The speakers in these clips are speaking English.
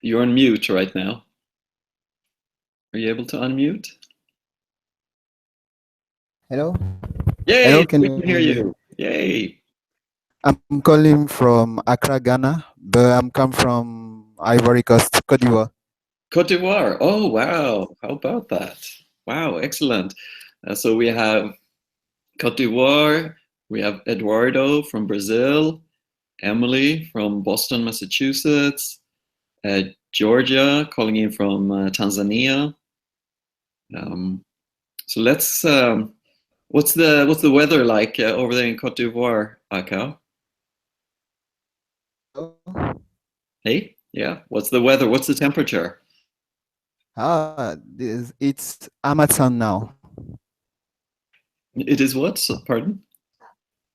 You're on mute right now. Are you able to unmute? Hello? Yay, Hello, can we you can hear hear me? you. Yay. I'm calling from Accra, Ghana, but I'm come from Ivory Coast, Cote d'Ivoire. Cote d'Ivoire. Oh, wow. How about that? Wow, excellent. So we have Cote d'Ivoire, we have Eduardo from Brazil, Emily from Boston, Massachusetts, Georgia calling in from Tanzania. So let's. What's the weather like over there in Cote d'Ivoire, Akao? Hey, yeah. What's the weather? What's the temperature? It's Amazon now. It is what? Pardon?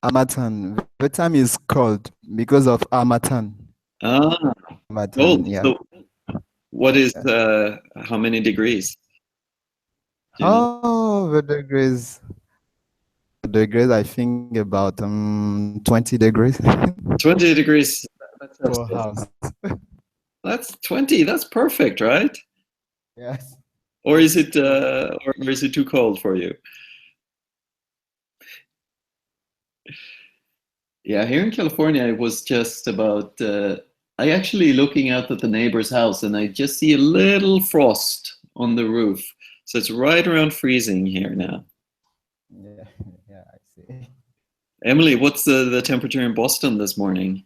Amazon. The time is cold because of Amazon. Ah, Amazon, cold. yeah. So what is how many degrees? Do you know? Oh, the degrees. I think about 20 degrees 20 degrees. That's for Celsius. house. That's 20. That's perfect, right? Yes. Or is it too cold for you? Yeah, here in California, it was just about. I actually looking out at the neighbor's house, and I just see a little frost on the roof. So it's right around freezing here now. Yeah, yeah, I see. Emily, what's the temperature in Boston this morning?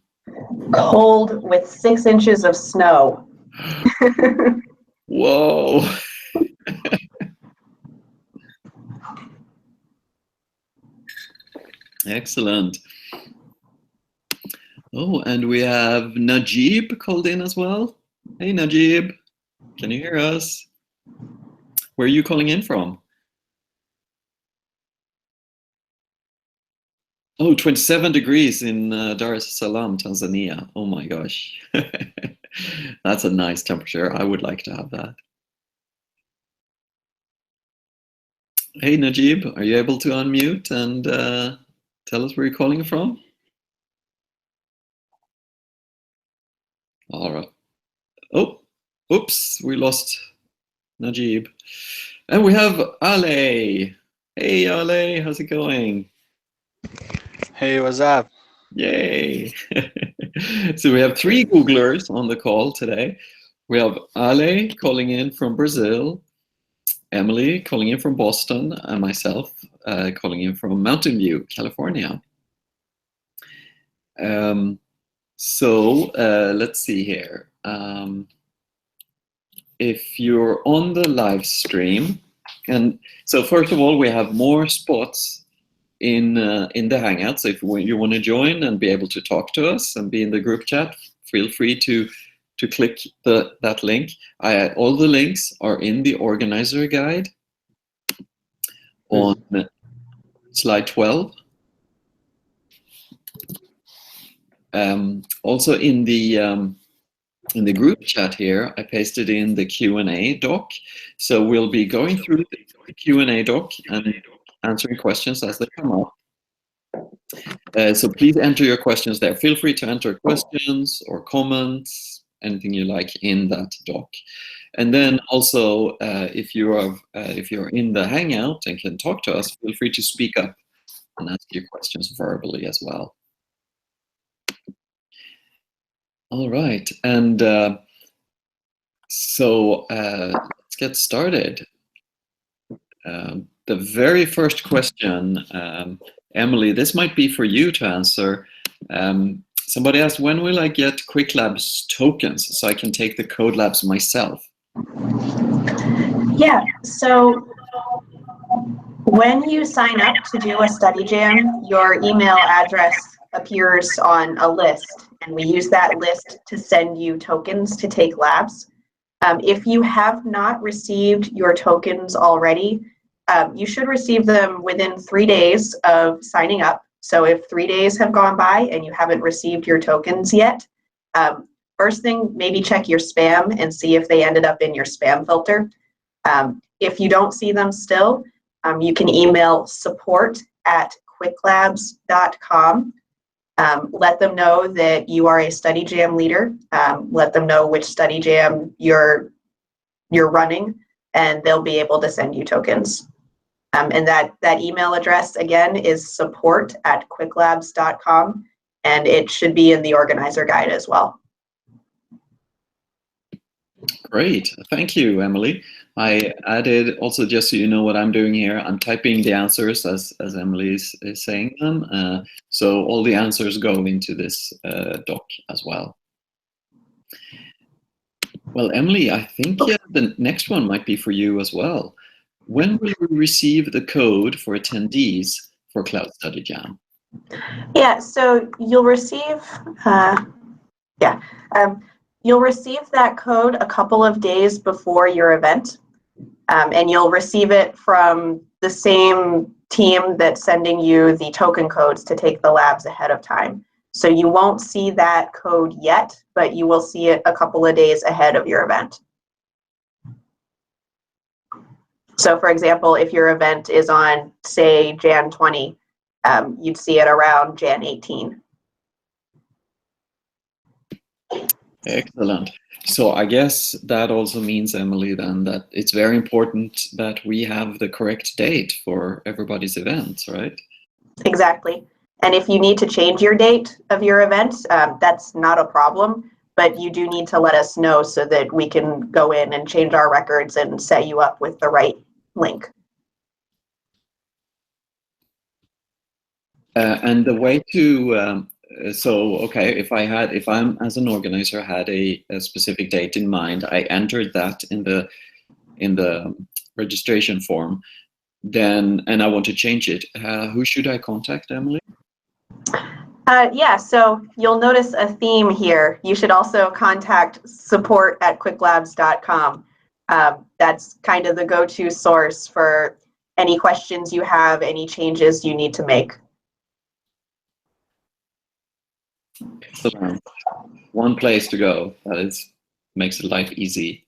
Cold with 6 inches of snow. Whoa. Excellent. Oh, and we have Najib called in as well. Hey, Najib, can you hear us? Where are you calling in from? Oh, 27 degrees in Dar es Salaam, Tanzania. Oh my gosh. That's a nice temperature. I would like to have that. Hey, Najib, are you able to unmute and tell us where you're calling from? All right. Oh, oops, we lost Najib. And we have Ale. Hey, Ale, how's it going? Hey, what's up? Yay. So we have 3 Googlers on the call today. We have Ale calling in from Brazil, Emily calling in from Boston, and myself calling in from Mountain View, California. So let's see here. If you're on the live stream, and so first of all, we have more spots in the Hangout. So if you want to join and be able to talk to us and be in the group chat, feel free to click that link. All the links are in the organizer guide on slide 12. Also in the group chat here, I pasted in the Q&A doc. So we'll be going through the Q&A doc and answering questions as they come up. So please enter your questions there. Feel free to enter questions or comments, anything you like in that doc. And then also, if you're in the Hangout and can talk to us, feel free to speak up and ask your questions verbally as well. All right, and so let's get started. The very first question, Emily, this might be for you to answer. Somebody asked, when will I get Qwiklabs tokens so I can take the Code Labs myself? Yeah, so when you sign up to do a study jam, your email address appears on a list, and we use that list to send you tokens to take labs. If you have not received your tokens already, you should receive them within 3 days of signing up. So if 3 days have gone by and you haven't received your tokens yet, first thing, maybe check your spam and see if they ended up in your spam filter. If you don't see them still, you can email support@qwiklabs.com. Let them know that you are a study jam leader. Let them know which study jam you're running, and they'll be able to send you tokens. And that email address, again, is support@quicklabs.com, and it should be in the organizer guide as well. Great. Thank you, Emily. I added also, just so you know what I'm doing here, I'm typing the answers as Emily is saying them. So all the answers go into this doc as well. Well, Emily, I think the next one might be for you as well. When will we receive the code for attendees for Cloud Study Jam? Yeah, so you'll receive, you'll receive that code a couple of days before your event, and you'll receive it from the same team that's sending you the token codes to take the labs ahead of time. So you won't see that code yet, but you will see it a couple of days ahead of your event. So for example, if your event is on, say, Jan 20, you'd see it around Jan 18. Excellent. So I guess that also means, Emily, then that it's very important that we have the correct date for everybody's events, right? Exactly. And if you need to change your date of your event, that's not a problem, but you do need to let us know so that we can go in and change our records and set you up with the right link. And the way to okay, if I'm as an organizer had a specific date in mind, I entered that in the registration form, then, and I want to change it, who should I contact, Emily? Yeah, so you'll notice a theme here. You should also contact support@quicklabs.com. That's kind of the go-to source for any questions you have, any changes you need to make. Excellent. One place to go. That makes life easy.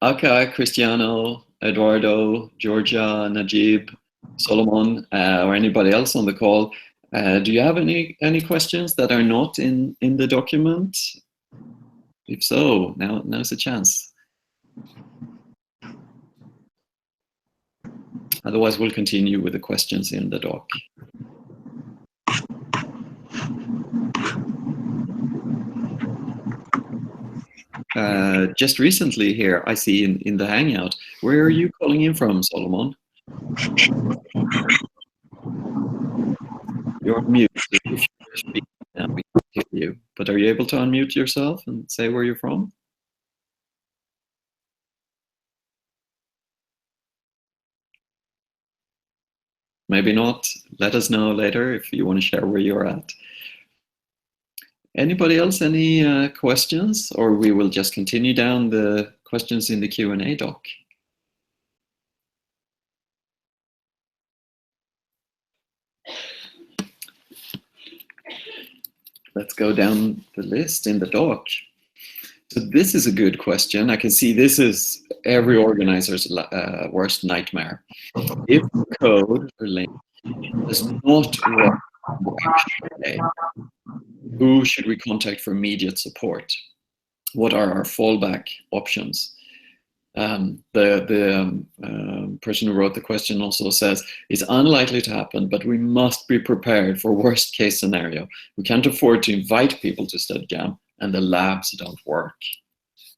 Aka, Cristiano, Eduardo, Georgia, Najib, Solomon, or anybody else on the call, do you have any questions that are not in the document? If so, now's the chance. Otherwise, we'll continue with the questions in the doc. Just recently here, I see in the Hangout, where are you calling in from, Solomon? You're on mute. So if you're speaking now, we can hear you. But are you able to unmute yourself and say where you're from? Maybe not. Let us know later if you want to share where you're at. Anybody else, any questions? Or we will just continue down the questions in the Q&A doc. Let's go down the list in the doc. So this is a good question. I can see this is every organizer's worst nightmare. If the code or link does not work on the actual day, who should we contact for immediate support? What are our fallback options? The person who wrote the question also says, it's unlikely to happen, but we must be prepared for worst case scenario. We can't afford to invite people to Study Jam and the labs don't work.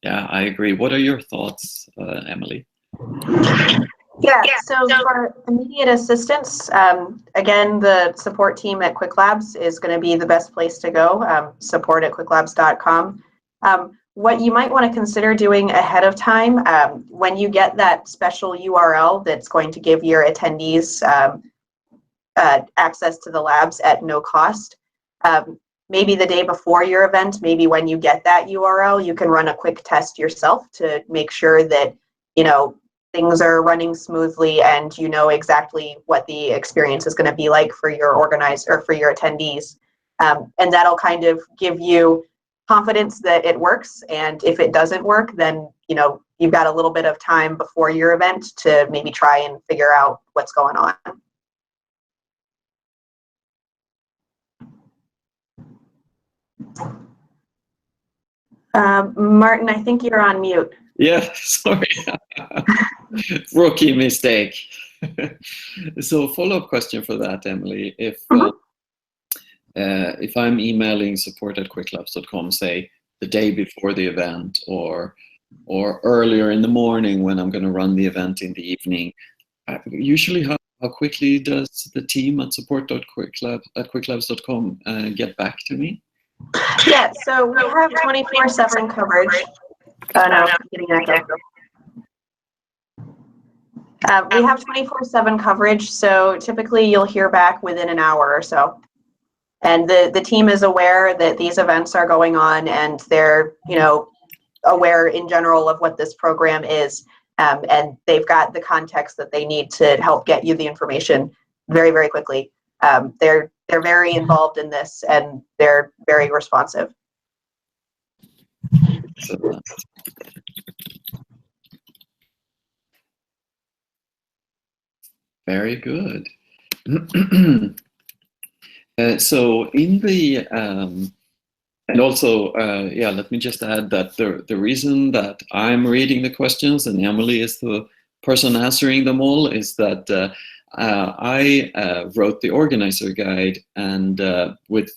Yeah, I agree. What are your thoughts, Emily? Yeah, so for immediate assistance, again, the support team at Quicklabs is going to be the best place to go, support@quicklabs.com. What you might want to consider doing ahead of time, when you get that special URL that's going to give your attendees access to the labs at no cost, maybe the day before your event, maybe when you get that URL, you can run a quick test yourself to make sure that, you know, things are running smoothly and you know exactly what the experience is going to be like for your organizer or for your attendees. And that'll kind of give you confidence that it works. And if it doesn't work, then, you know, you've got a little bit of time before your event to maybe try and figure out what's going on. Martin, I think you're on mute. Yeah, sorry. Rookie mistake. So follow-up question for that, Emily. If I'm emailing support@quicklabs.com, say the day before the event, or earlier in the morning when I'm going to run the event in the evening, usually how quickly does the team at support.quicklabs.com get back to me? Yeah, so we have 24/7 coverage. Oh no, I'm getting an echo. We have 24/7 coverage, so typically you'll hear back within an hour or so. And the team is aware that these events are going on, and they're, you know, aware in general of what this program is, and they've got the context that they need to help get you the information very, very quickly. They're very involved in this, and they're very responsive. Excellent. Very good. So in the and also, yeah, let me just add that the reason that I'm reading the questions and Emily is the person answering them all is that I wrote the organizer guide, and with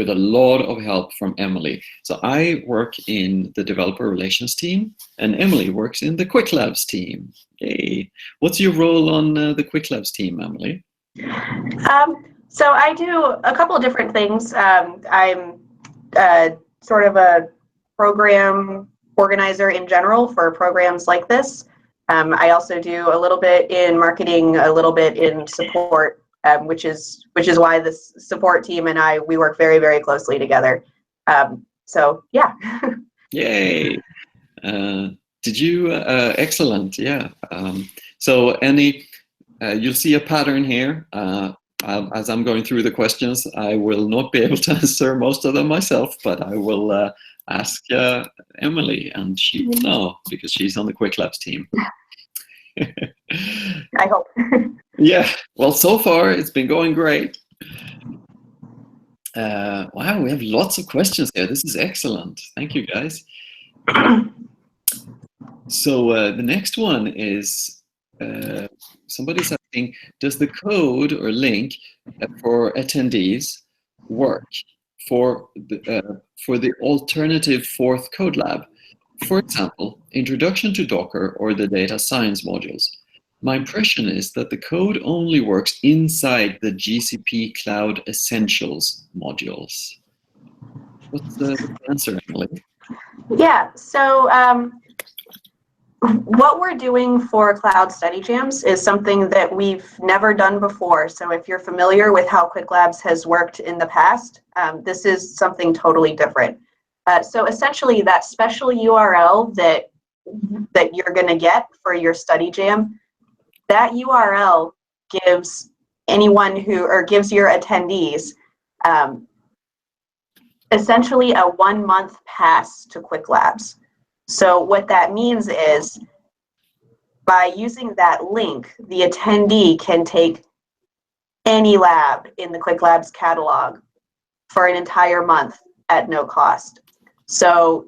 a lot of help from Emily. So I work in the developer relations team, and Emily works in the QuickLabs team. Hey, what's your role on the QuickLabs team, Emily? So I do a couple of different things. I'm sort of a program organizer in general for programs like this. I also do a little bit in marketing, a little bit in support, which is why this support team and we work very, very closely together. So yeah. Yay! Did you? Excellent. Yeah. So you'll see a pattern here. As I'm going through the questions, I will not be able to answer most of them myself, but I will ask Emily, and she will know because she's on the QuickLabs team. I hope. Yeah. Well, so far it's been going great. Wow, we have lots of questions here. This is excellent. Thank you, guys. So the next one is somebody's asking, does the code or link for attendees work for the alternative fourth code lab? For example, Introduction to Docker or the Data Science modules. My impression is that the code only works inside the GCP Cloud Essentials modules. What's the answer, Emily? Yeah, so what we're doing for Cloud Study Jams is something that we've never done before. So if you're familiar with how QuickLabs has worked in the past, this is something totally different. So essentially that special URL that you're gonna get for your study jam, that URL gives gives your attendees essentially a 1-month pass to QuickLabs. So what that means is by using that link, the attendee can take any lab in the QuickLabs catalog for an entire month at no cost. So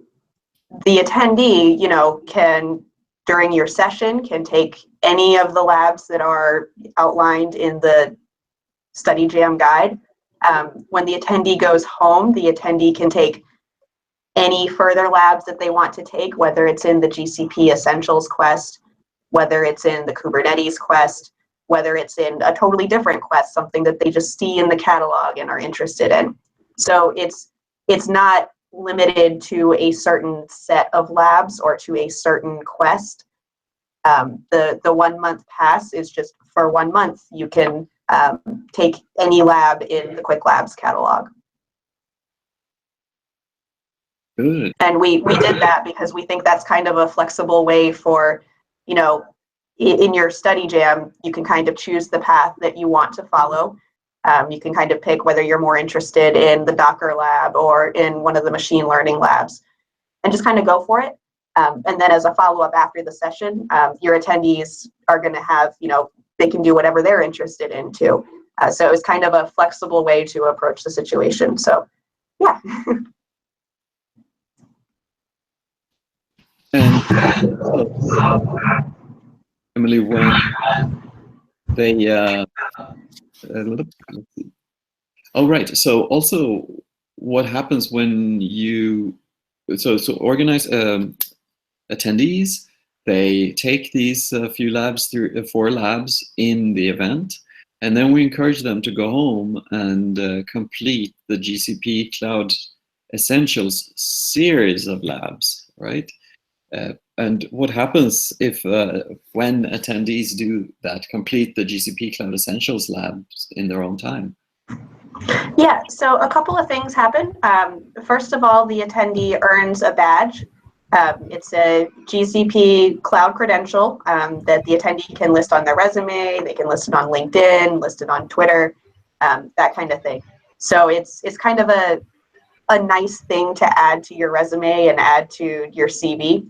the attendee, you know, can, during your session, can take any of the labs that are outlined in the Study Jam guide. When the attendee goes home, the attendee can take any further labs that they want to take, whether it's in the GCP Essentials quest, whether it's in the Kubernetes quest, whether it's in a totally different quest, something that they just see in the catalog and are interested in. So it's not limited to a certain set of labs or to a certain quest. The 1-month pass is just for 1 month. You can take any lab in the QuickLabs catalog. Good. And we did that because we think that's kind of a flexible way for, you know, in your study jam, you can kind of choose the path that you want to follow. You can kind of pick whether you're more interested in the Docker lab or in one of the machine learning labs, and just kind of go for it. And then as a follow-up after the session, your attendees are going to have, they can do whatever they're interested in too. So it was kind of a flexible way to approach the situation. So, yeah. And Emily, when they, oh, right. So also what happens when you, so organize attendees, they take these few labs through 4 labs in the event, and then we encourage them to go home and complete the GCP Cloud Essentials series of labs, right? And what happens if when attendees do that, complete the GCP Cloud Essentials labs in their own time? Yeah, so a couple of things happen. First of all, the attendee earns a badge. It's a GCP Cloud credential that the attendee can list on their resume. They can list it on LinkedIn, list it on Twitter, that kind of thing. So it's kind of a nice thing to add to your resume and add to your CV.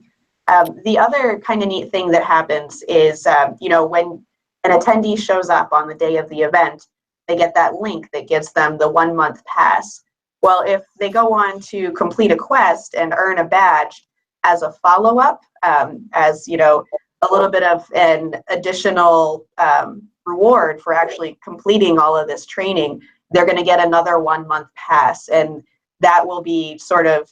The other kind of neat thing that happens is, when an attendee shows up on the day of the event, they get that link that gives them the 1-month pass. Well, if they go on to complete a quest and earn a badge as a follow-up, as a little bit of an additional reward for actually completing all of this training, they're going to get another 1-month pass, and that will be sort of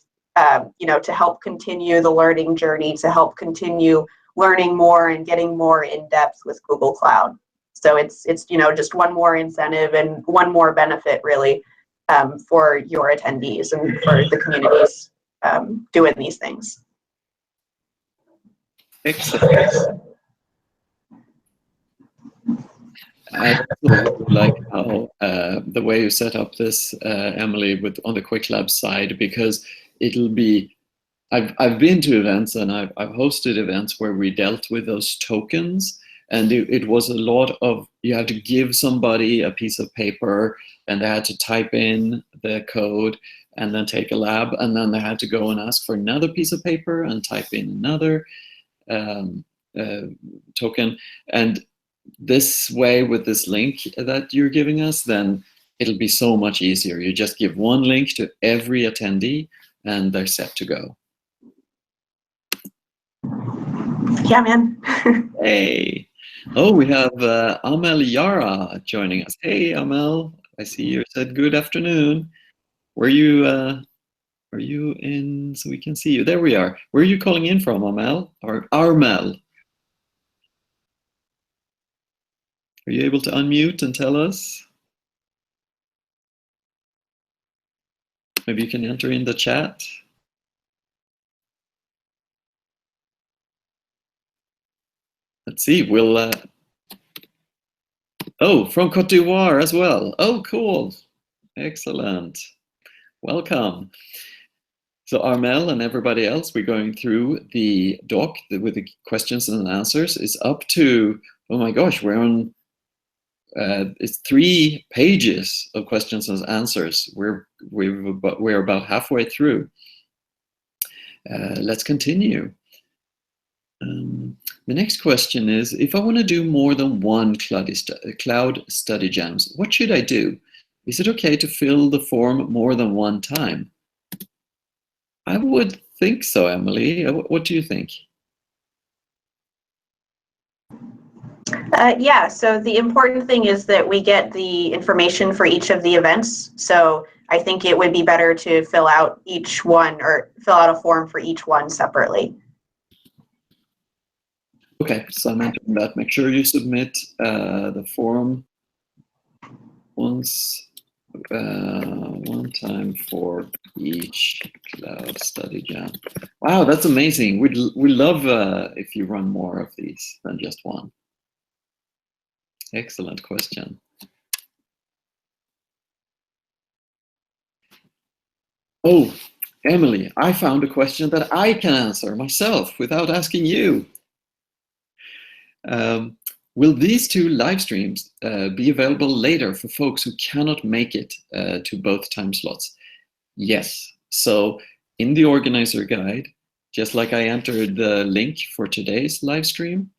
to help continue the learning journey, to help continue learning more and getting more in depth with Google Cloud. So it's just one more incentive and one more benefit really for your attendees and for the communities doing these things. Excellent. I also like how the way you set up this, Emily, on the Quick Lab side, because it'll be, I've been to events and I've hosted events where we dealt with those tokens, and it was a lot of, you had to give somebody a piece of paper and they had to type in the code and then take a lab, and then they had to go and ask for another piece of paper and type in another token. And this way, with this link that you're giving us, then it'll be so much easier. You just give one link to every attendee and they're set to go. Yeah, man. Hey. Oh, we have Amel Yara joining us. Hey, Amel. I see you said good afternoon. Were you in, so we can see you? There we are. Where are you calling in from, Amel? Or Armel? Are you able to unmute and tell us? Maybe you can enter in the chat. Let's see, we'll, oh, from Côte d'Ivoire as well. Oh, cool. Excellent. Welcome. So Armel and everybody else, we're going through the doc with the questions and answers. It's up to, oh my gosh, we're on, it's 3 pages of questions and answers. We're about halfway through. Let's continue. The next question is, if I want to do more than one Cloud Study Jams, what should I do? Is it okay to fill the form more than one time? I would think so, Emily. What do you think? Yeah, so the important thing is that we get the information for each of the events. So I think it would be better to fill out each one, or fill out a form for each one separately. Okay, so I mentioned that. Make sure you submit the form once, one time for each Cloud Study Jam. Wow, that's amazing. We love if you run more of these than just one. Excellent question. Oh, Emily, I found a question that I can answer myself without asking you. will these two live streams be available later for folks who cannot make it to both time slots? Yes. So in the organizer guide, just like I entered the link for today's live stream,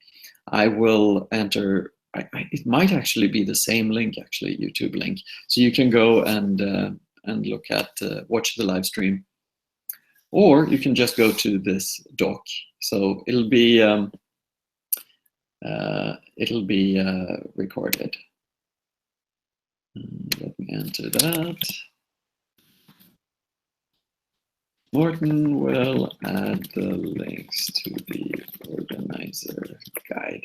I will enter, it might actually be the same link, actually, YouTube link. So you can go and look at, watch the live stream. Or you can just go to this doc. So it'll be recorded. Let me enter that. Morten will add the links to the organizer guide.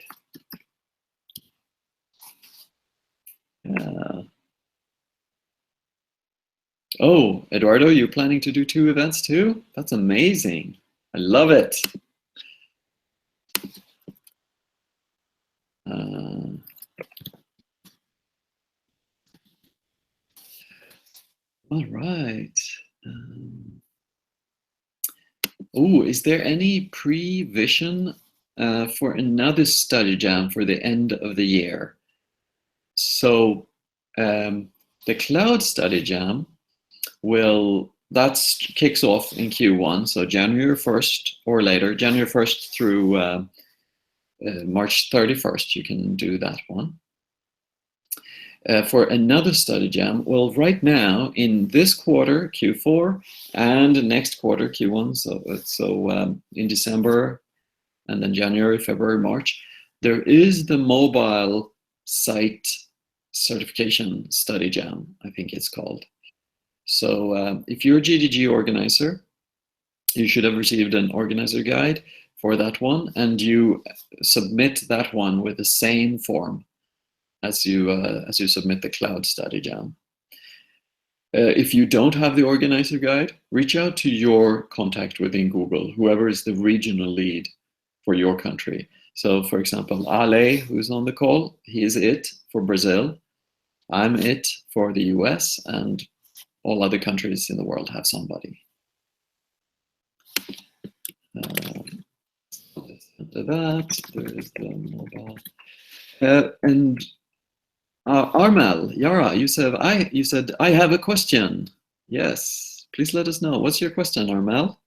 Oh, Eduardo, you're planning to do 2 events too? That's amazing. I love it. All right. Oh, is there any pre-vision for another study jam for the end of the year? So the cloud study jam kicks off in Q1, so January 1st or later, January 1st through March 31st, you can do that one. For another study jam, well, right now in this quarter, Q4, and next quarter, Q1, so in December, and then January, February, March, there is the mobile site certification study jam, I think it's called. So if you're a GDG organizer, you should have received an organizer guide for that one, and you submit that one with the same form as you submit the cloud study jam. If you don't have the organizer guide, reach out to your contact within Google, whoever is the regional lead for your country. So for example, Ale, who's on the call, he is it for Brazil. I'm it for the US, and all other countries in the world have somebody. After that, there is the mobile. And Armel, Yara, you said I have a question. Yes, please let us know. What's your question, Armel?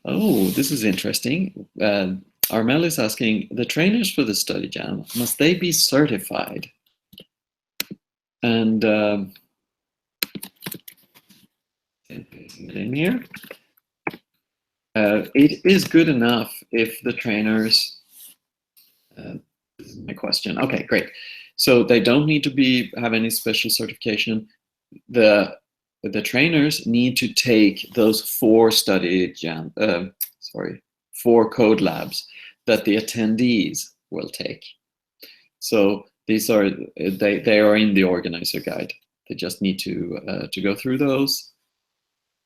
Oh, this is interesting. Armel is asking, the trainers for the study jam, must they be certified? And in here, it is good enough if the trainers, this is my question. Okay, great. So they don't need to have any special certification. The trainers need to take those 4 4 code labs that the attendees will take. So these are they are in the organizer guide. They just need to go through those,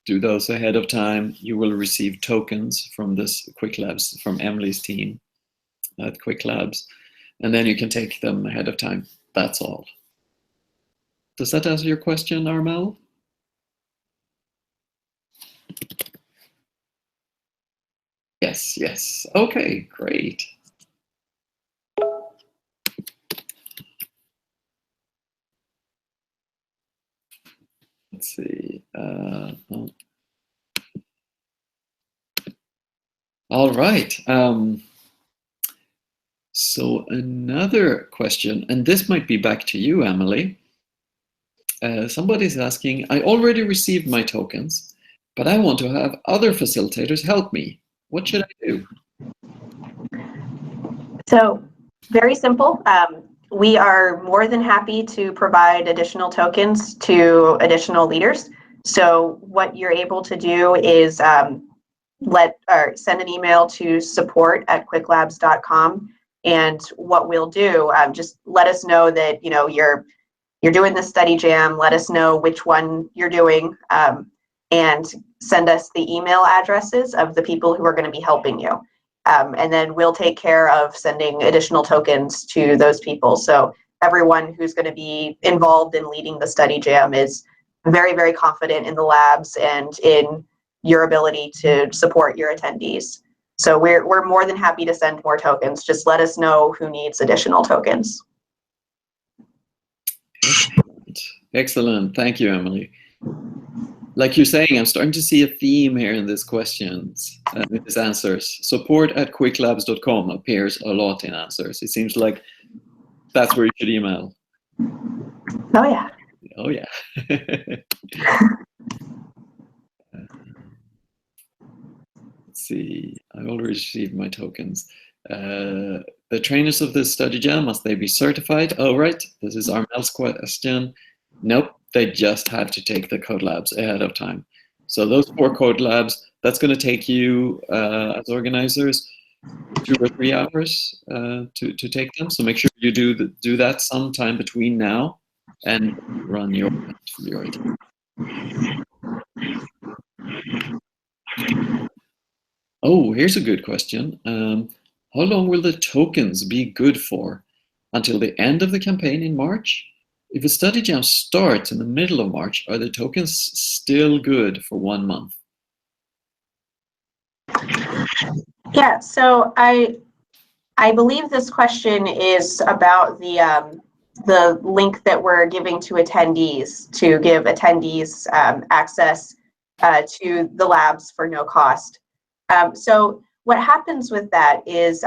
do those ahead of time. You will receive tokens from this Quick Labs, from Emily's team at Quick Labs, and then you can take them ahead of time. That's all. Does that answer your question, Armel? Yes, yes. Okay, great. Let's see. All right. So another question, and this might be back to you, Emily. Somebody's asking, I already received my tokens, but I want to have other facilitators help me. What should I do? So very simple. We are more than happy to provide additional tokens to additional leaders. So what you're able to do is send an email to support@quicklabs.com, and what we'll do, just let us know that you're doing the study jam. Let us know which one you're doing, and send us the email addresses of the people who are going to be helping you. And then we'll take care of sending additional tokens to those people. So everyone who's going to be involved in leading the study jam is very, very confident in the labs and in your ability to support your attendees. So we're more than happy to send more tokens. Just let us know who needs additional tokens. Excellent. Thank you, Emily. Like you're saying, I'm starting to see a theme here in these questions, in these answers. Support@quicklabs.com appears a lot in answers. It seems like that's where you should email. Oh, yeah. Oh, yeah. Let's see. I already received my tokens. The trainers of this study jam, must they be certified? Oh, right. This is Armel's question. Nope. They just have to take the code labs ahead of time. So those 4 code labs, that's going to take you, as organizers, 2 or 3 hours to take them. So make sure you do that sometime between now and run your team. Oh, here's a good question. How long will the tokens be good for? Until the end of the campaign in March? If a study jam starts in the middle of March, are the tokens still good for 1 month? Yeah, so I believe this question is about the link that we're giving to attendees to give attendees access to the labs for no cost. So what happens with that is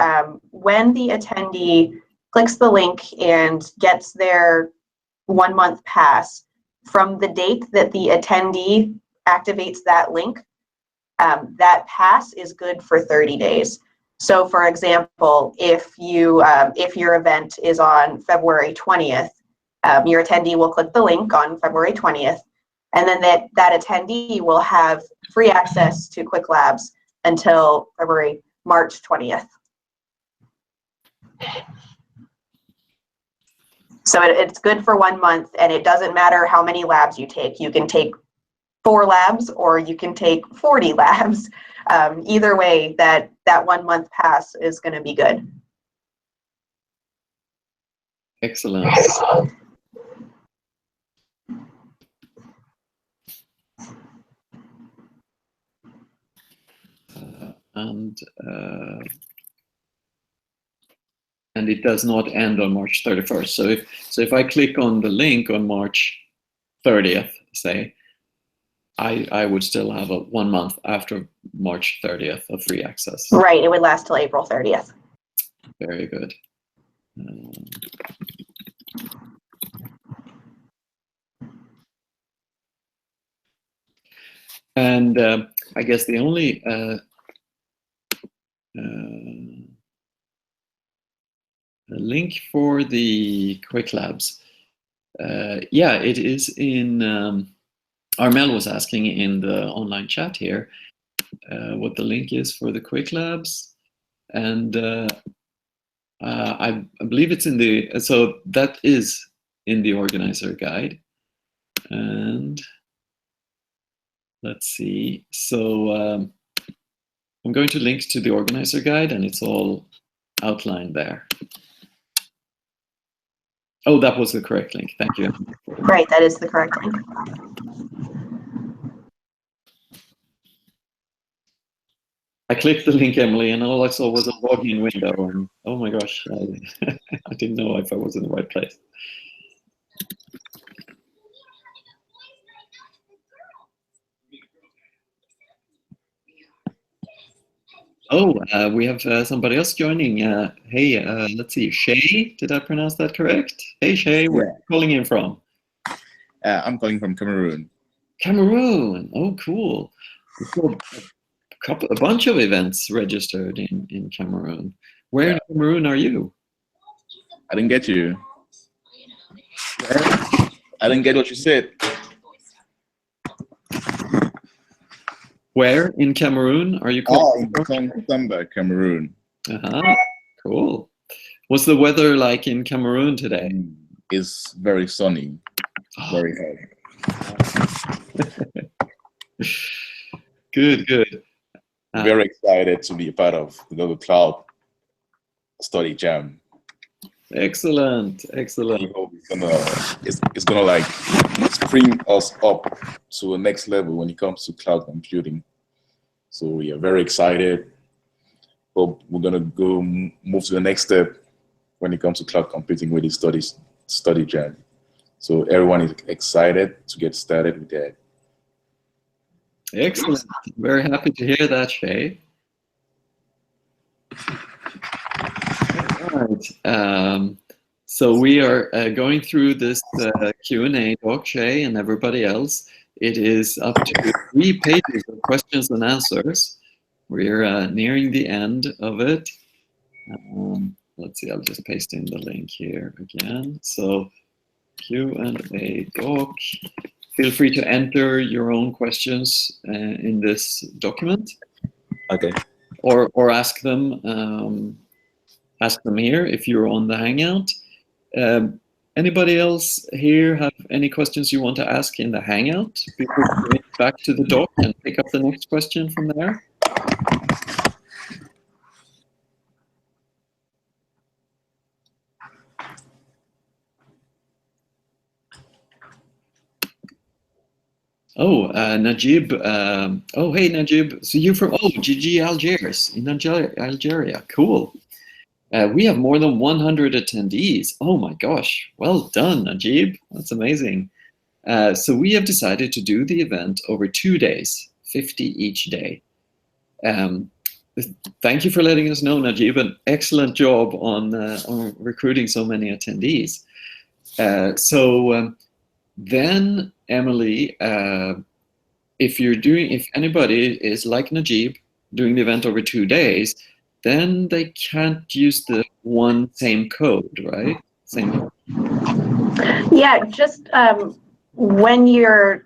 when the attendee clicks the link and gets their 1 month pass, from the date that the attendee activates that link, that pass is good for 30 days. So for example, if your event is on February 20th, your attendee will click the link on February 20th, and then that attendee will have free access to Quick Labs until March 20th. So it's good for 1 month, and it doesn't matter how many labs you take. You can take 4 labs or you can take 40 labs. Either way, that 1 month pass is going to be good. Excellent. And it does not end on March 31st. So if I click on the link on March 30th, say, I would still have a 1 month after March 30th of free access. Right, it would last till April 30th. Very good. And I guess the only link for the Quick Labs, yeah, it is in, Armel was asking in the online chat here what the link is for the Quick Labs, and I believe it's in the, so that is in the organizer guide. And let's see, so I'm going to link to the organizer guide, and it's all outlined there. Oh, that was the correct link. Thank you. Right, that is the correct link. I clicked the link, Emily, and all I saw was a login window, and oh my gosh, I didn't know if I was in the right place. Oh, we have somebody else joining. Hey, let's see, Shay, did I pronounce that correct? Hey, Shay, where are you calling in from? I'm calling from Cameroon. Cameroon, oh, cool. A bunch of events registered in Cameroon. Where in Cameroon are you? I didn't get you. I didn't get what you said. Where in Cameroon are you calling from? Samba, Cameroon. Cool. What's the weather like in Cameroon today? It's very sunny, very hot. Good, good. Very excited to be a part of the Google Cloud Study Jam. Excellent, We excellent. hope it's gonna like spring us up to a next level when it comes to cloud computing. So we are very excited. Hope we're gonna go move to the next step when it comes to cloud computing with the study jam. So everyone is excited to get started with that. Excellent. Very happy to hear that, Shay. All right. So we are going through this Q&A doc, Shay, and everybody else. It is up to 3 pages of questions and answers. We're nearing the end of it. Let's see, I'll just paste in the link here again. So Q&A doc. Feel free to enter your own questions in this document. Okay. Or ask them here if you're on the Hangout. Anybody else here have any questions you want to ask in the Hangout before we get back to the doc and pick up the next question from there? Oh, Najib. Oh, hey, Najib. So you're from, GG Algiers, in Algeria. Cool. We have more than 100 attendees. Oh my gosh. Well done, Najib. That's amazing. So we have decided to do the event over 2 days, 50 each day. Thank you for letting us know, Najib. An excellent job on recruiting so many attendees. Then, Emily, if anybody is like Najib, doing the event over 2 days, then they can't use the same code, right? Same. Yeah, just when you're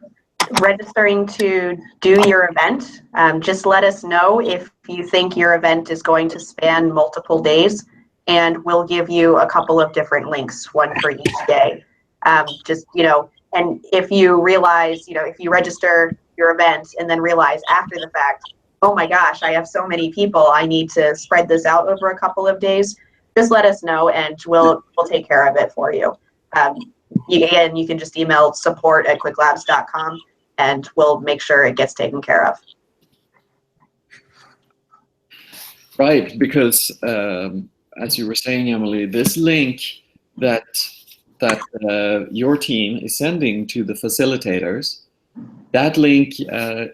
registering to do your event, just let us know if you think your event is going to span multiple days, and we'll give you a couple of different links, one for each day. Just, and if you realize, if you register your event and then realize after the fact, oh my gosh, I have so many people, I need to spread this out over a couple of days, just let us know and we'll take care of it for you. Again, you can just email support@quicklabs.com and we'll make sure it gets taken care of. Right, because as you were saying, Emily, this link that your team is sending to the facilitators, that link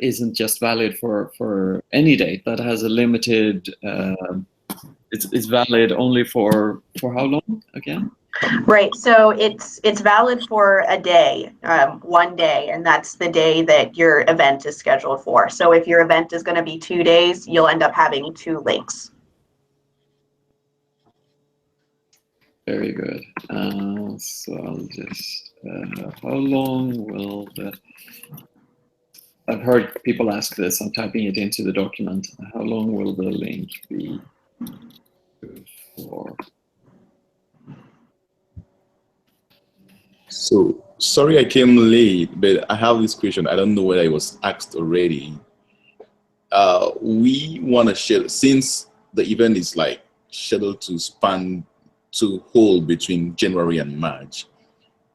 isn't just valid for any date. That has a limited, it's valid only for how long again? Right, so it's valid for a day, 1 day, and that's the day that your event is scheduled for. So if your event is going to be 2 days, you'll end up having 2 links. Very good. So I'll just, how long will the, I've heard people ask this, I'm typing it into the document. How long will the link be for? So sorry I came late, but I have this question. I don't know whether it was asked already. We want to share, since the event is like scheduled to span to hold between January and March,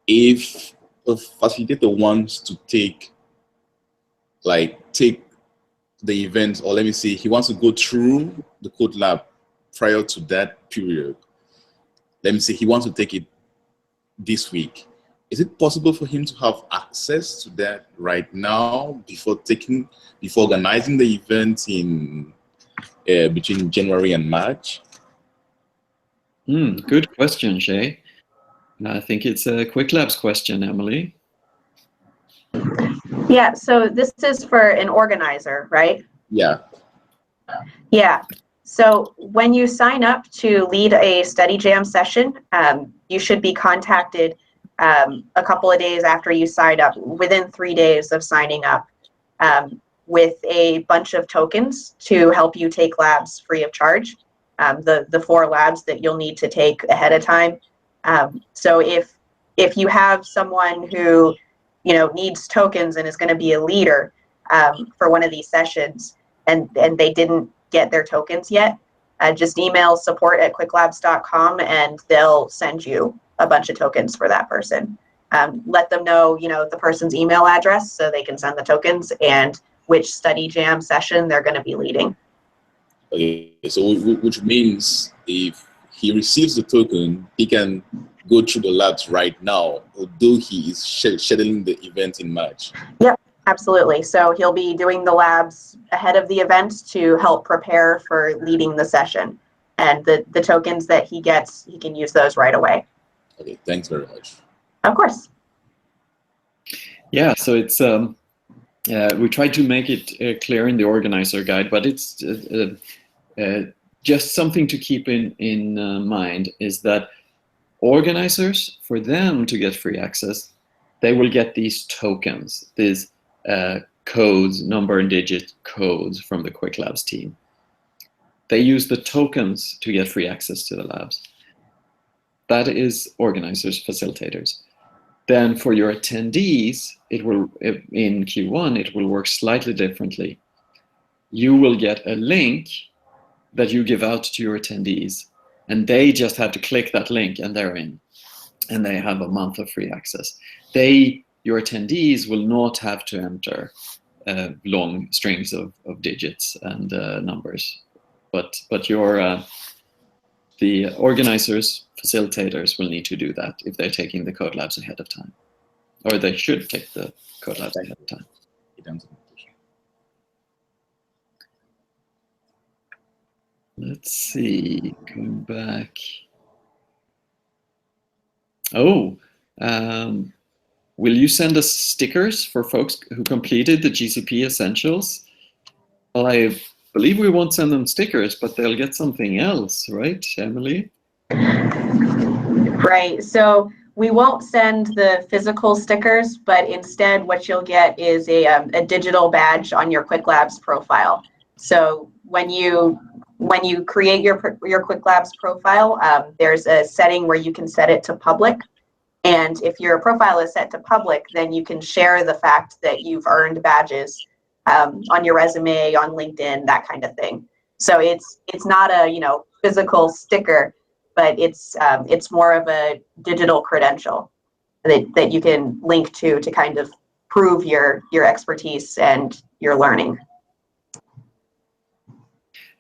if a facilitator wants to take the event, or let me see, he wants to go through the code lab prior to that period, let me say he wants to take it this week, is it possible for him to have access to that right now before organizing the event in between January and March? Good question, Shay. I think it's a QuickLabs question, Emily. Yeah, so this is for an organizer, right? Yeah. Yeah, so when you sign up to lead a study jam session, you should be contacted a couple of days after you sign up, within 3 days of signing up, with a bunch of tokens to help you take labs free of charge. The 4 labs that you'll need to take ahead of time. So if you have someone who needs tokens and is going to be a leader for one of these sessions, and they didn't get their tokens yet, just email support@quicklabs.com and they'll send you a bunch of tokens for that person. Let them know, the person's email address so they can send the tokens and which study jam session they're going to be leading. Okay, so which means if he receives the token, he can go through the labs right now, although he is scheduling the event in March. Yep, absolutely. So he'll be doing the labs ahead of the event to help prepare for leading the session. And the tokens that he gets, he can use those right away. Okay, thanks very much. Of course. Yeah, so it's we tried to make it clear in the organizer guide, but it's just something to keep in mind is that organizers, for them to get free access, they will get these tokens, these codes, number and digit codes from the Quick Labs team. They use the tokens to get free access to the labs. That is organizers, facilitators. Then for your attendees, it will, in Q1, it will work slightly differently. You will get a link that you give out to your attendees, and they just have to click that link and they're in, and they have a month of free access. Your attendees will not have to enter long strings of digits and numbers, but the organizers, facilitators will need to do that if they're taking the Code Labs ahead of time, or they should take the Code Labs ahead of time. Let's see, going back. Oh, will you send us stickers for folks who completed the GCP Essentials? Well, I believe we won't send them stickers, but they'll get something else, right, Emily? Right, so we won't send the physical stickers, but instead what you'll get is a digital badge on your Quick Labs profile. So when you create your Quick Labs profile, there's a setting where you can set it to public. And if your profile is set to public, then you can share the fact that you've earned badges on your resume, on LinkedIn, that kind of thing. So it's not a physical sticker, but it's more of a digital credential that you can link to kind of prove your expertise and your learning.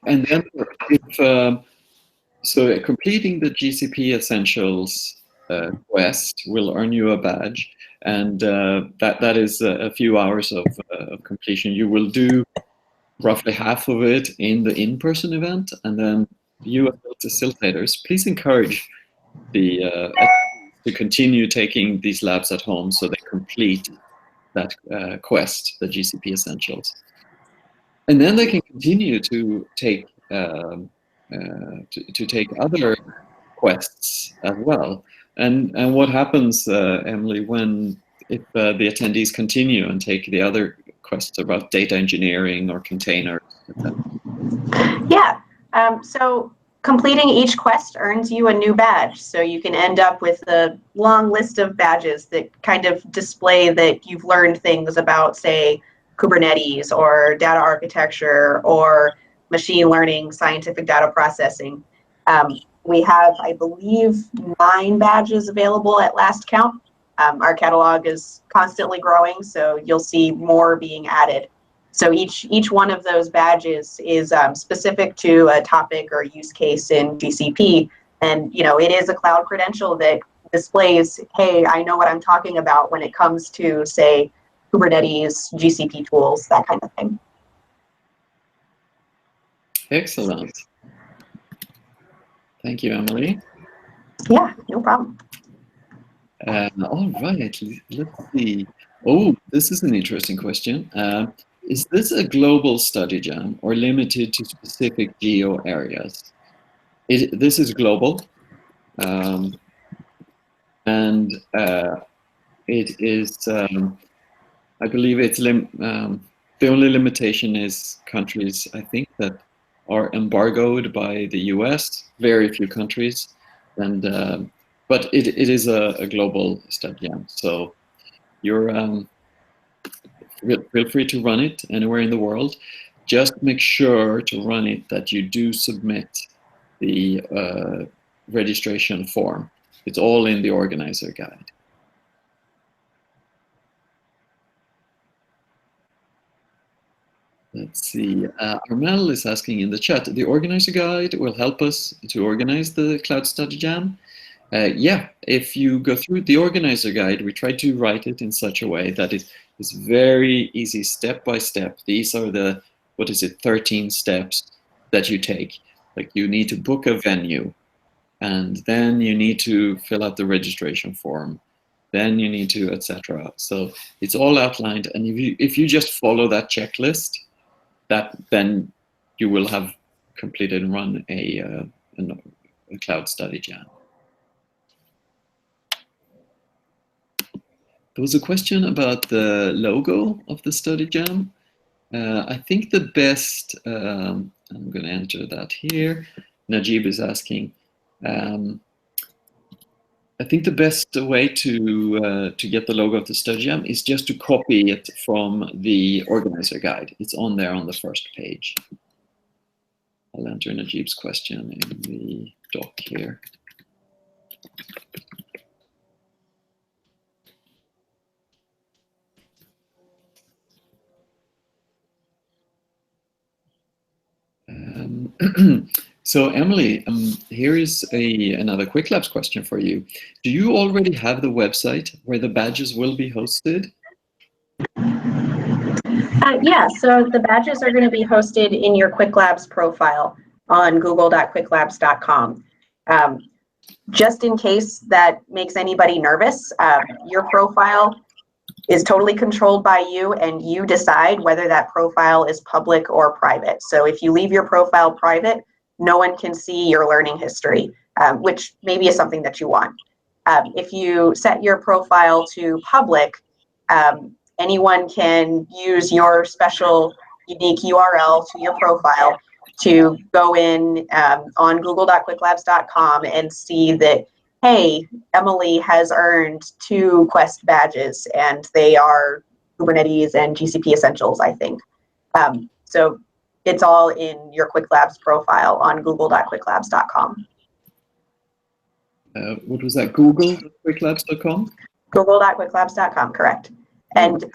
And then if, so completing the GCP Essentials quest will earn you a badge, and that is a few hours of completion. You will do roughly half of it in the in-person event, and then you as facilitators, please encourage the to continue taking these labs at home so they complete that quest, the GCP Essentials. And then they can continue to take take other quests as well. And what happens, Emily, if the attendees continue and take the other quests about data engineering or containers, etc.? Yeah. So completing each quest earns you a new badge. So you can end up with a long list of badges that kind of display that you've learned things about, say, Kubernetes or data architecture or machine learning, scientific data processing. We have, I believe, 9 badges available at last count. Our catalog is constantly growing, so you'll see more being added. So each one of those badges is specific to a topic or use case in GCP, and it is a cloud credential that displays, hey, I know what I'm talking about when it comes to, say, Kubernetes, GCP tools, that kind of thing. Excellent. Thank you, Emily. Yeah, no problem. All right, let's see. Oh, this is an interesting question. Is this a global study jam or limited to specific geo areas? This is global, and it is. I believe it's the only limitation is countries, I think, that are embargoed by the US. Very few countries, and but it is a global study jam. So you're feel free to run it anywhere in the world. just make sure to run it that you do submit the registration form. It's all in the organizer guide. Let's see, Armel is asking in the chat, the organizer guide will help us to organize the Cloud Study Jam. Yeah, if you go through the organizer guide, we try to write it in such a way that it is very easy, step by step. These are the, 13 steps that you take. Like you need to book a venue, and then you need to fill out the registration form. Then you need to, etc. So it's all outlined, and if you just follow that checklist, then you will have completed and run a Cloud Study Jam. There was a question about the logo of the Study Jam. I think the best, I'm going to enter that here. Najib is asking. I think the best way to get the logo of the Study Jam is just to copy it from the organizer guide. It's on there on the first page. I'll enter Najib's question in the doc here. So Emily, here is another Quick Labs question for you. Do you already have the website where the badges will be hosted? Yeah, so the badges are going to be hosted in your Quick Labs profile on google.quicklabs.com. Just in case that makes anybody nervous, your profile is totally controlled by you, and you decide whether that profile is public or private. So if you leave your profile private, no one can see your learning history, which maybe is something that you want. If you set your profile to public, anyone can use your special unique URL to your profile to go in on google.quicklabs.com and see that, hey, Emily has earned 2 Quest badges, and they are Kubernetes and GCP Essentials, I think. So it's all in your Quick Labs profile on google.quicklabs.com. What was that, google.quicklabs.com? Google.quicklabs.com, correct. And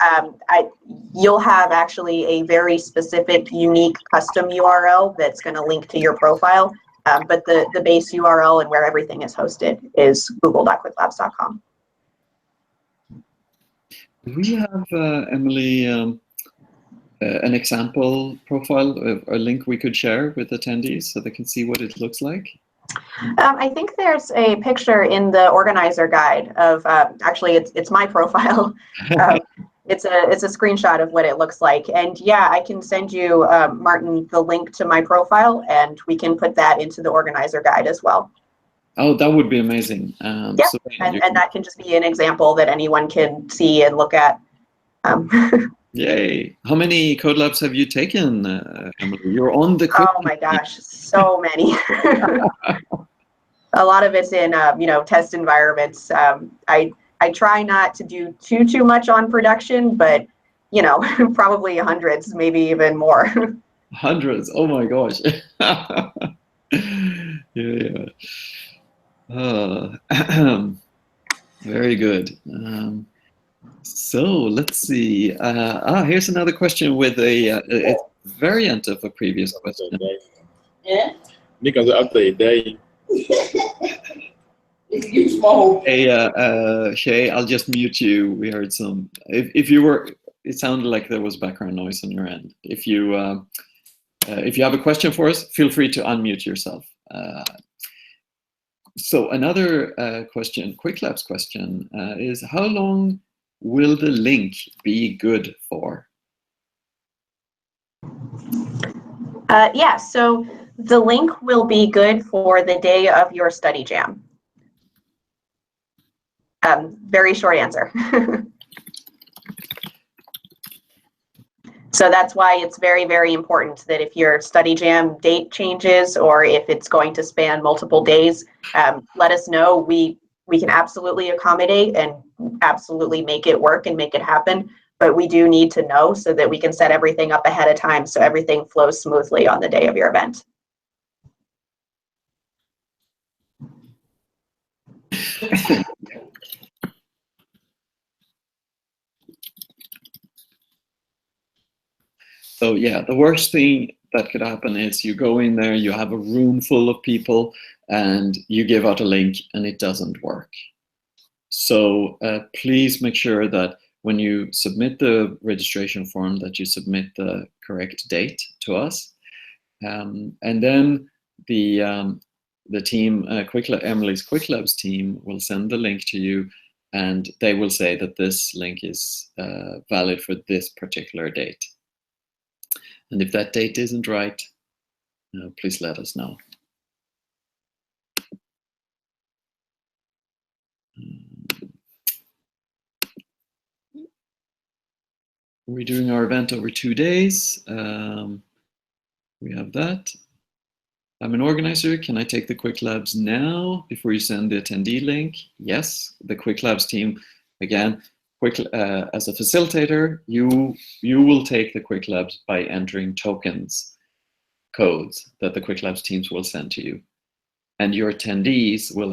you'll have actually a very specific, unique custom URL that's going to link to your profile. But the base URL and where everything is hosted is google.quicklabs.com. Do we have, Emily, an example profile, a link we could share with attendees so they can see what it looks like? I think there's a picture in the organizer guide of, actually it's my profile. It's a screenshot of what it looks like. And yeah, I can send you, Martin, the link to my profile, and we can put that into the organizer guide as well. Oh, that would be amazing. Yeah, so and that can just be an example that anyone can see and look at. Yay. How many Code Labs have you taken, Emily? You're on the Quick. Oh my gosh, so many. A lot of it's in, test environments. I try not to do too much on production, but, probably hundreds, maybe even more. Hundreds, oh my gosh. Yeah. Very good. So let's see. Here's another question with a variant of a previous question. Yeah. Because after a day. Hey, Shay, I'll just mute you. We heard some. If you were, it sounded like there was background noise on your end. If you have a question for us, feel free to unmute yourself. So another question, Quick Labs question, is how long will the link be good for? Yeah, so the link will be good for the day of your study jam. Very short answer. So that's why it's very, very important that if your study jam date changes or if it's going to span multiple days, let us know. We can absolutely accommodate and absolutely make it work and make it happen. but we do need to know so that we can set everything up ahead of time so everything flows smoothly on the day of your event. So yeah, the worst thing that could happen is you go in there, you have a room full of people, and you give out a link and it doesn't work. So please make sure that when you submit the registration form that you submit the correct date to us. And then the team, Emily's Quick Labs team will send the link to you, and they will say that this link is valid for this particular date. And if that date isn't right, please let us know. We're doing our event over 2 days. We have that. I'm an organizer. Can I take the Quick Labs now before you send the attendee link? Yes, the Quick Labs team, again, as a facilitator, you will take the Quick Labs by entering tokens, codes that the Quick Labs teams will send to you. And your attendees will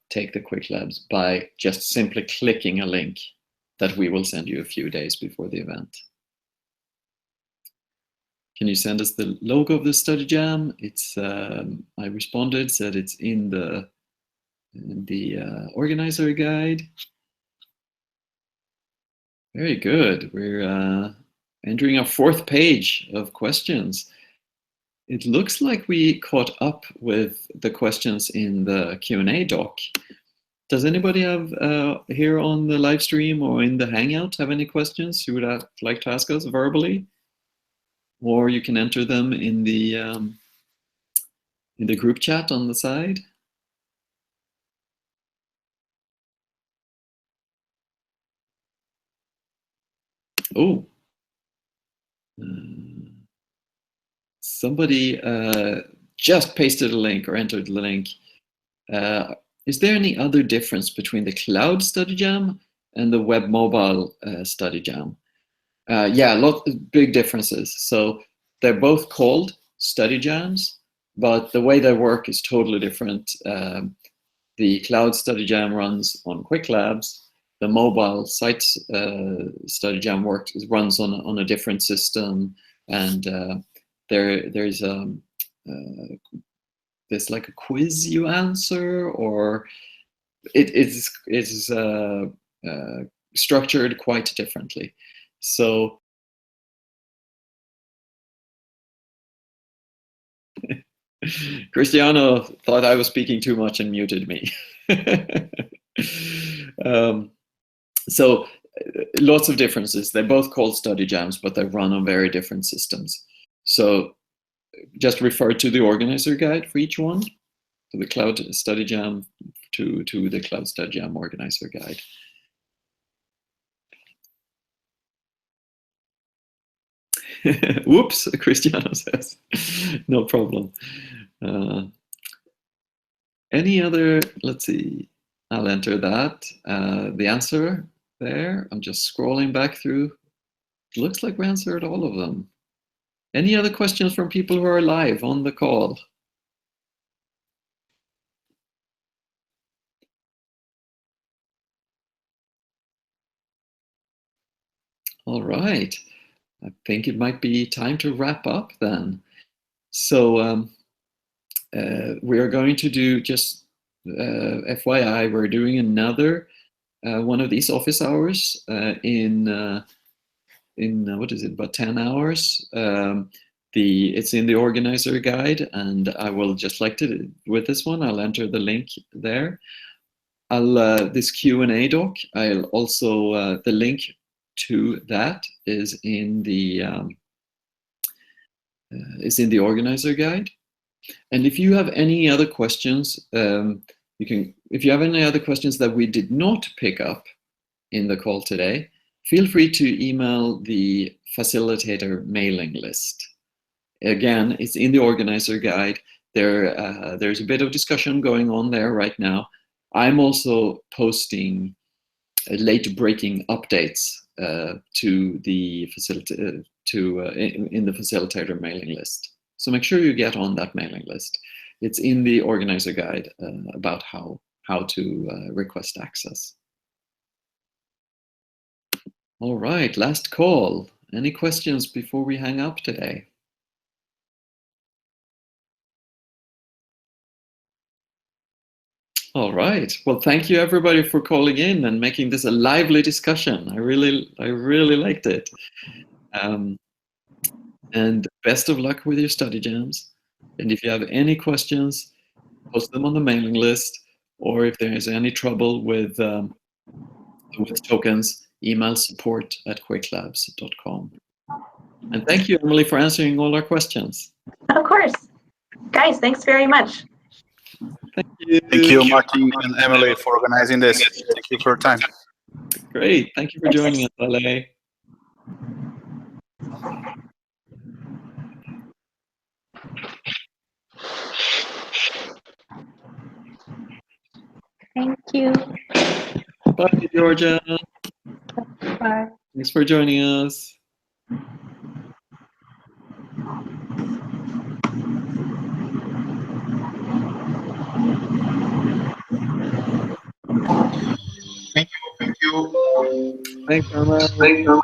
take the Quick Labs by just simply clicking a link that we will send you a few days before the event. Can you send us the logo of the study jam? It's I responded, said it's in the organizer guide. Very good. We're entering our 4th page of questions. It looks like we caught up with the questions in the Q&A doc. Does anybody have here on the live stream or in the Hangout have any questions you would like to ask us verbally? Or you can enter them in the group chat on the side. Oh, somebody just pasted a link or entered the link. Is there any other difference between the cloud study jam and the web mobile study jam? Yeah, big differences. So they're both called study jams, but the way they work is totally different. The cloud study jam runs on Quick Labs. The mobile site study jam runs on a different system, and there's like a quiz you answer, or it is structured quite differently. So Cristiano thought I was speaking too much and muted me. So lots of differences. They're both called study jams, but they run on very different systems. So just refer to the organizer guide for each one, to the cloud study jam, to the cloud study jam organizer guide. Whoops, Cristiano says. No problem. Any other, let's see, I'll enter that. The answer there, I'm just scrolling back through. It looks like we answered all of them. Any other questions from people who are live on the call? All right. I think it might be time to wrap up then. So we are going to do, just FYI, we're doing another one of these office hours in what is it, about 10 hours. It's in the organizer guide, and I will just like to, with this one, I'll enter the link there. This Q&A doc, I'll also, the link to that is in the organizer guide. And if you have any other questions, if you have any other questions that we did not pick up in the call today, feel free to email the facilitator mailing list. Again, it's in the organizer guide. There's a bit of discussion going on there right now. I'm also posting late breaking updates to the facility in the facilitator mailing list. So make sure you get on that mailing list. It's in the organizer guide about how to request access. All right, last call. Any questions before we hang up today? All right. Well, thank you everybody for calling in and making this a lively discussion. I really liked it. And best of luck with your study jams. And if you have any questions, post them on the mailing list, or if there is any trouble with tokens, email support@quakelabs.com. And thank you, Emily, for answering all our questions. Of course. Guys, thanks very much. Thank you. Thank you, Martin and Emily, for organizing this. Thank you for your time. Great. Thank you for joining us, Ale. Thank you. Bye, Georgia. Bye. Thanks for joining us. Thank you. Thanks, Emma.